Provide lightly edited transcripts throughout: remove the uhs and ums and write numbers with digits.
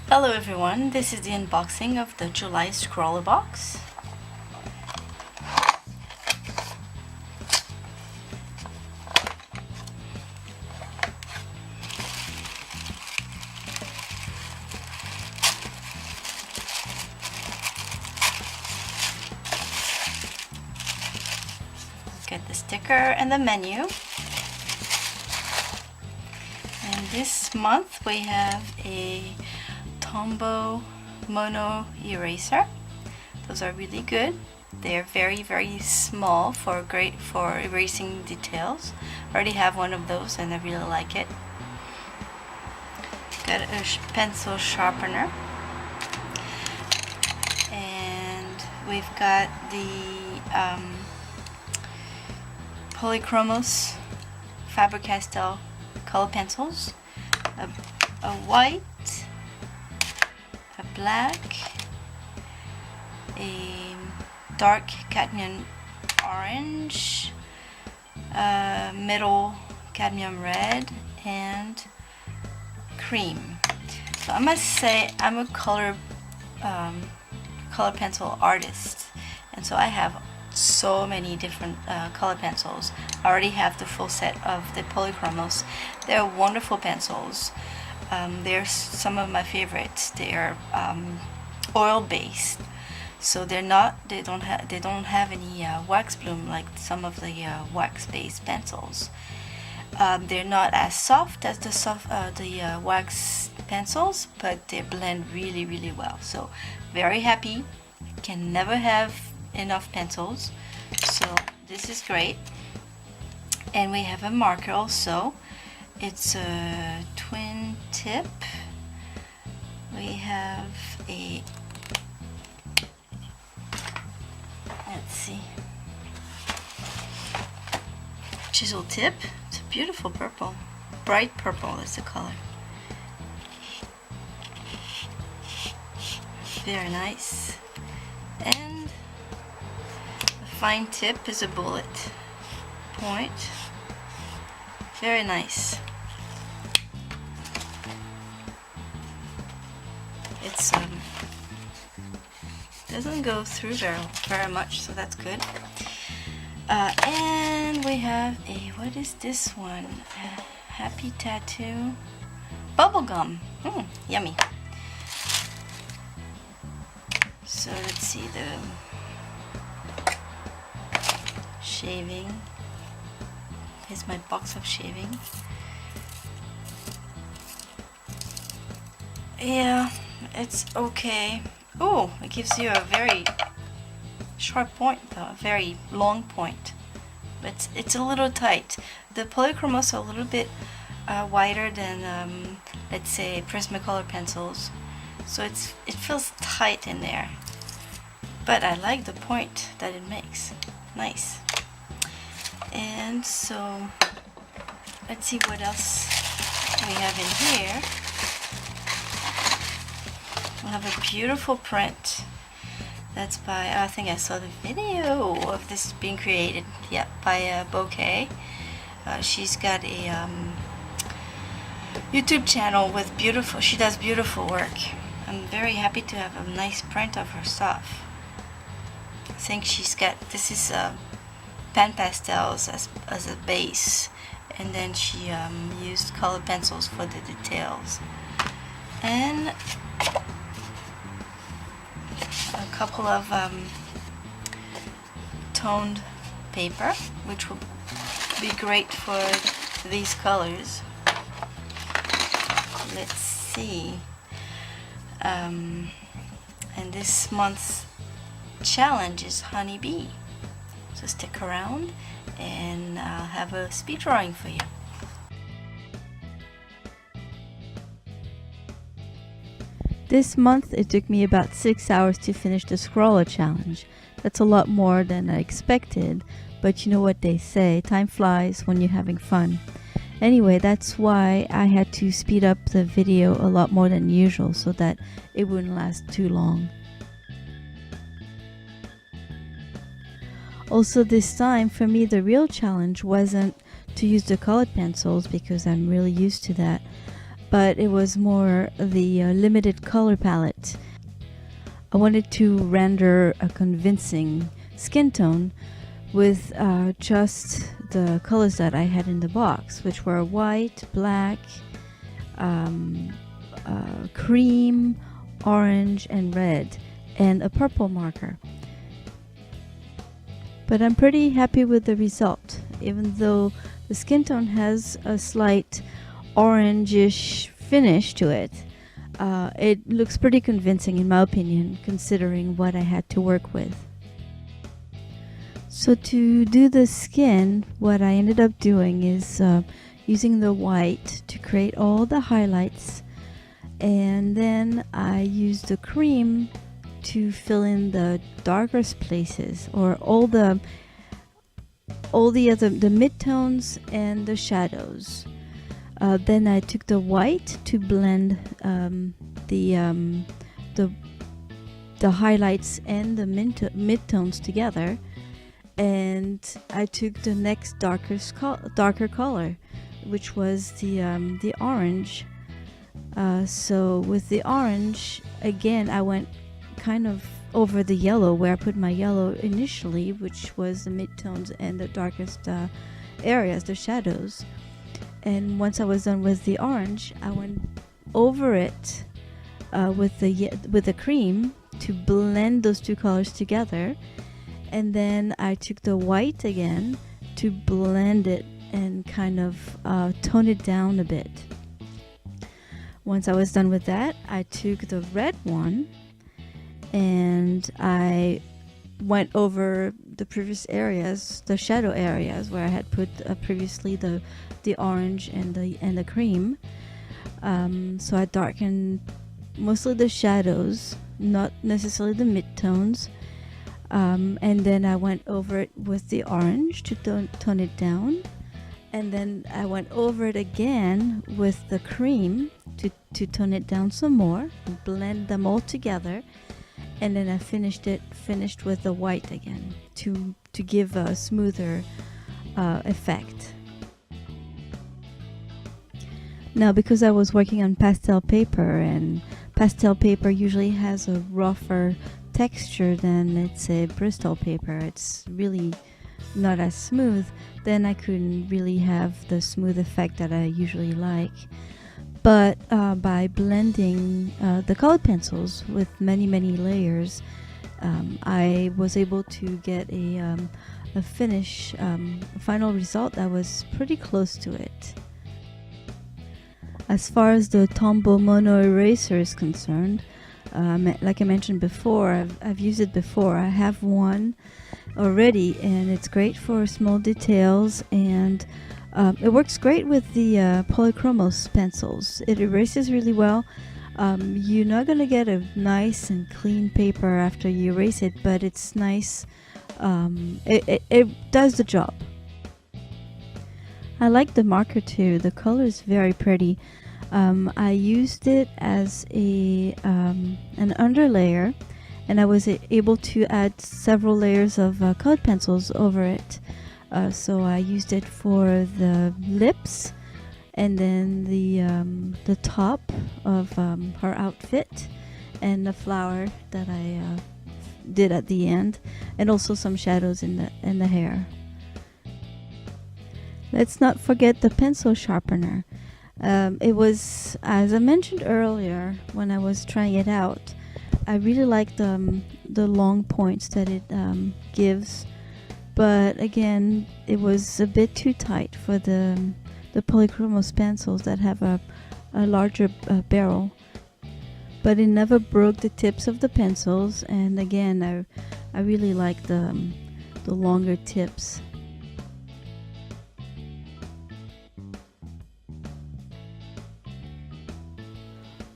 Hello everyone, this is the unboxing of the July Scrawlrbox. Get the sticker and the menu. And this month we have a Tombow mono eraser. Those are really good. They're very small great for erasing details. I already have one of those and I really like it. Got a pencil sharpener, and we've got the Polychromos faber-castell color pencils, a white, a black, a dark cadmium orange, middle cadmium red, and cream. So I must say I'm a color pencil artist, and so I have so many different color pencils. I already have the full set of the Polychromos. They're wonderful pencils. They're some of my favorites. They're oil based, so they don't have any wax bloom like some of the wax based pencils. They're not as soft as the wax pencils, but they blend really well. So very happy. Can never have enough pencils, so this is great. And we have a marker also. It's a twin tip. We have a, let's see, chisel tip. It's a beautiful purple, bright purple is the color. Very nice. And the fine tip is a bullet point. Very nice. It's doesn't go through very much, so that's good. And we have a, what is this one? Happy Tattoo bubblegum. Yummy. So let's see the shaving. Here's my box of shaving. Yeah, it's okay. Oh, it gives you a very sharp point though, a very long point. But it's a little tight. The Polychromos are a little bit wider than let's say Prismacolor pencils. So it feels tight in there. But I like the point that it makes. Nice. And so let's see what else we have in here. We have a beautiful print. That's by, I think I saw the video of this being created. Yeah, by Bouquet. She's got a YouTube channel with beautiful, she does beautiful work. I'm very happy to have a nice print of her stuff. I think she's got, this is pen pastels as a base, and then she used color pencils for the details, and a couple of toned paper, which will be great for these colors. Let's see. And this month's challenge is honeybee. So stick around and I'll have a speed drawing for you. This month it took me about 6 hours to finish the Scrawler challenge. That's a lot more than I expected, but you know what they say, time flies when you're having fun. Anyway, that's why I had to speed up the video a lot more than usual so that it wouldn't last too long. Also this time, for me, the real challenge wasn't to use the colored pencils because I'm really used to that, but it was more the limited color palette. I wanted to render a convincing skin tone with just the colors that I had in the box, which were white, black, cream, orange, and red, and a purple marker. But I'm pretty happy with the result, even though the skin tone has a slight orangish finish to it. It looks pretty convincing in my opinion, considering what I had to work with. So to do the skin, what I ended up doing is using the white to create all the highlights, and then I used the cream to fill in the darkest places, or all the midtones and the shadows. Then I took the white to blend the highlights and the midtones together, and I took the next darker color, which was the orange. So with the orange, again, I went kind of over the yellow, where I put my yellow initially, which was the midtones and the darkest areas, the shadows. And once I was done with the orange, I went over it with the cream to blend those two colors together. And then I took the white again to blend it and kind of tone it down a bit. Once I was done with that, I took the red one and I went over the previous areas, the shadow areas where I had put previously the orange and the cream. So I darkened mostly the shadows, not necessarily the midtones. And then I went over it with the orange to tone it down. And then I went over it again with the cream to tone it down some more, and blend them all together. And then I finished with the white again to give a smoother effect. Now, because I was working on pastel paper, and pastel paper usually has a rougher texture than, let's say, Bristol paper, it's really not as smooth, then I couldn't really have the smooth effect that I usually like. But by blending the colored pencils with many layers, I was able to get a final result that was pretty close to it. As far as the Tombow Mono Eraser is concerned, like I mentioned before, I've used it before. I have one already, and it's great for small details, and it works great with the Polychromos pencils. It erases really well. You're not going to get a nice and clean paper after you erase it, but it's nice. It does the job. I like the marker too. The color is very pretty. I used it as an underlayer, and I was able to add several layers of colored pencils over it. So I used it for the lips, and then the top of her outfit, and the flower that I did at the end, and also some shadows in the hair. Let's not forget the pencil sharpener. It was, as I mentioned earlier when I was trying it out, I really like the long points that it gives. But again, it was a bit too tight for the Polychromos pencils that have a larger barrel. But it never broke the tips of the pencils, and again, I really like the longer tips.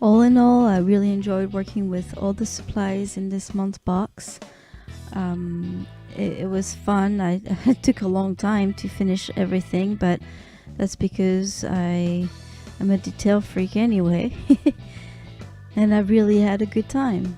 All in all, I really enjoyed working with all the supplies in this month's box. It was fun. It took a long time to finish everything, but that's because I'm a detail freak anyway. And I really had a good time.